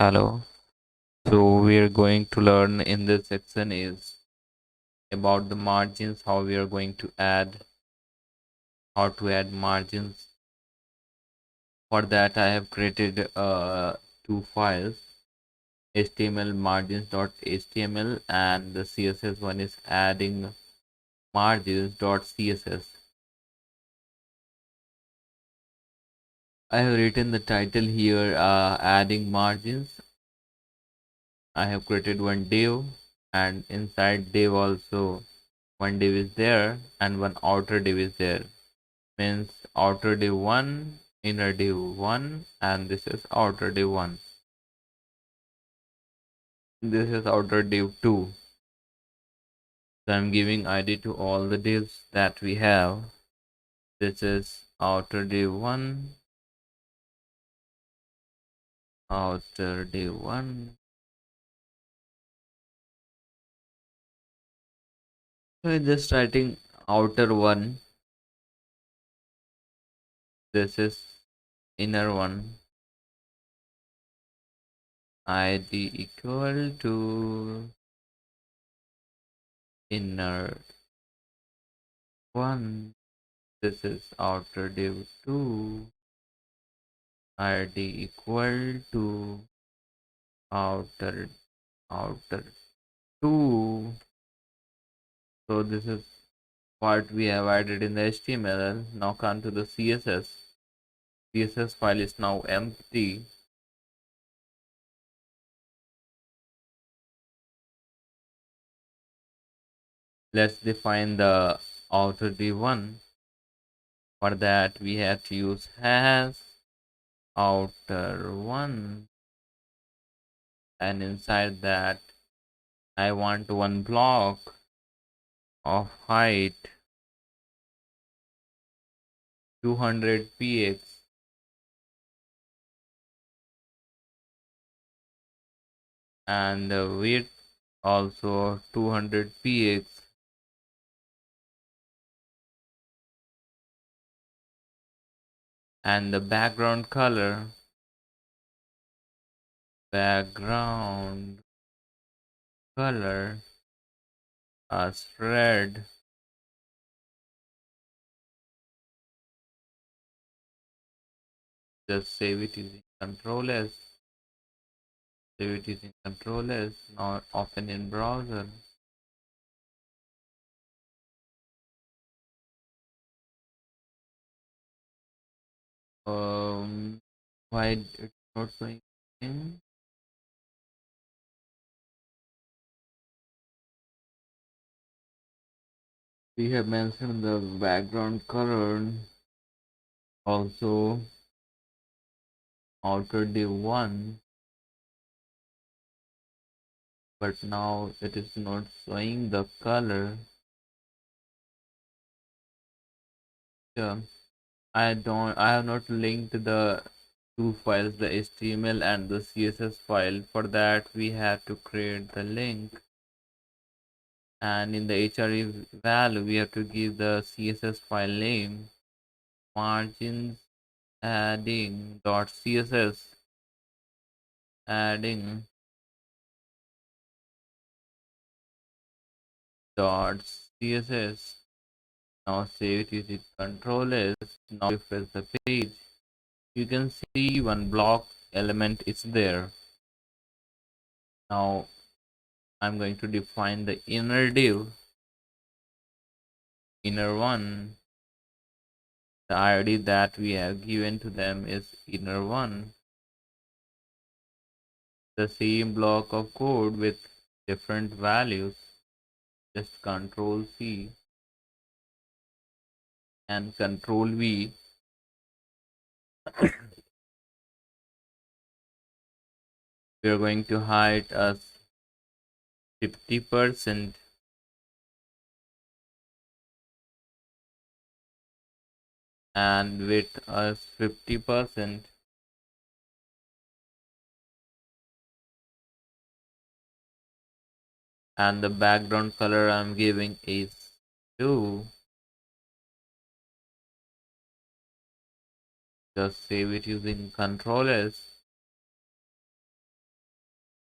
Hello. So we're going to learn in this section is about the margins, how we are going to add, how to add margins. For that, I have created two files, HTML margins.html and the CSS one is adding margins.css. I have written the title here, adding margins. I have created one div and inside div also one div is there and one outer div is there. Means outer div 1, inner div 1, and this is outer div 1. This is outer div 2. So I'm giving ID to all the divs that we have. This is outer div 1, outer div 1. So I'm just writing outer 1. This is inner 1. ID equal to inner 1. This is outer div 2. ID equal to outer 2. So this is what we have added in the HTML. Now come to the CSS. CSS file is now empty. Let's define the outer div1. For that we have to use has outer 1, and inside that I want one block of height 200 px and the width also 200 px, and the background color as red. Just save it using Control S. Save it using Control S. Now open in browser. Why it's not showing in? We have mentioned the background color, also outer div 1, but now it is not showing the color. Yeah, I have not linked the two files, the HTML and the CSS file. For that we have to create the link, and in the HRE value we have to give the CSS file name margins adding dot css, adding dot css. Now save it using Control S. Now refresh the page. You can see one block element is there. Now I'm going to define the inner div, inner 1. The ID that we have given to them is inner 1. The same block of code with different values. Just Control C and Control V. We are going to height as 50% and width as 50%. And the background color I'm giving is 2. Just save it using Control S.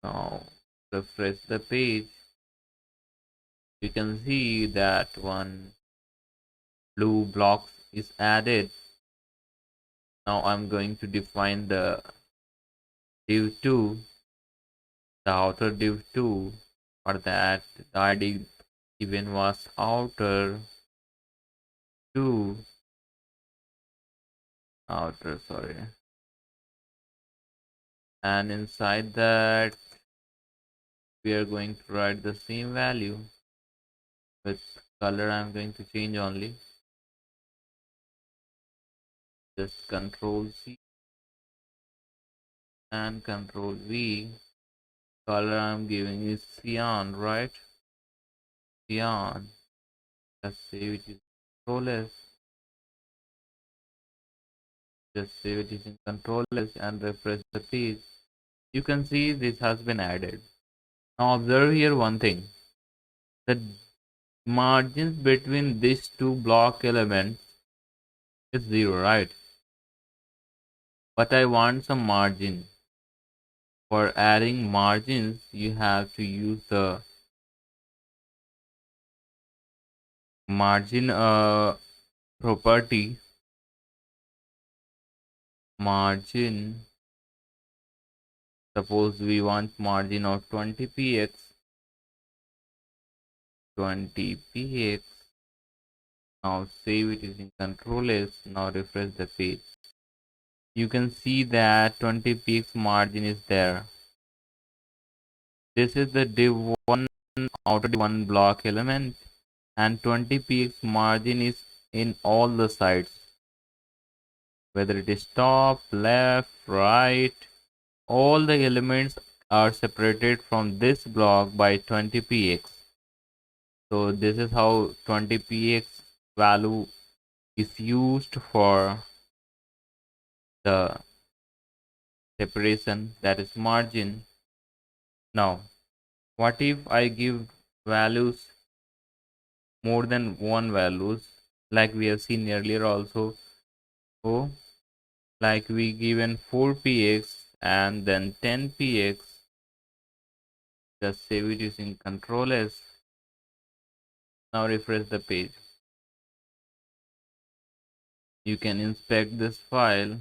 Now refresh the page. You can see that one blue block is added. Now I'm going to define the div 2, the outer div 2, for that the ID given was outer 2, outer, sorry. And inside that, we are going to write the same value with color. I'm going to change only. Just Control C and Control V. Color I'm giving is cyan, right? Cyan. Let's save it in Control S. Just save it in Control S and refresh the page. You can see this has been added. Now observe here one thing. The margins between these two block elements is 0, right? But I want some margin. For adding margins, you have to use the margin property. Margin, suppose we want margin of 20 px. 20 px. Now save it using Control S. Now refresh the page. You can see that 20 px margin is there. This is the div1 outer div1 block element, and 20 px margin is in all the sides, whether it is top, left, right. All the elements are separated from this block by 20 px. So this is how 20 px value is used for the separation, that is margin. Now what if I give values more than one values, like we have seen earlier also? So like we given 4 px and then 10 px. Just save it using Control S. Now refresh the page. You can inspect this file.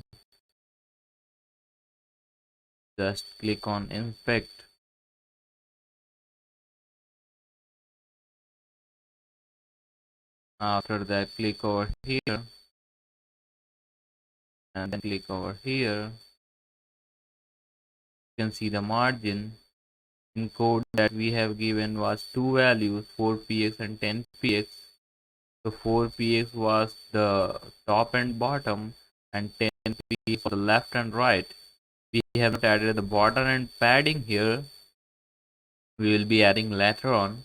Just click on inspect. After that, click over here and then click over here. You can see the margin in code that we have given was two values, 4 px and 10 px. So 4 px was the top and bottom, and 10 px for the left and right. We have not added the border and padding here. We will be adding later on.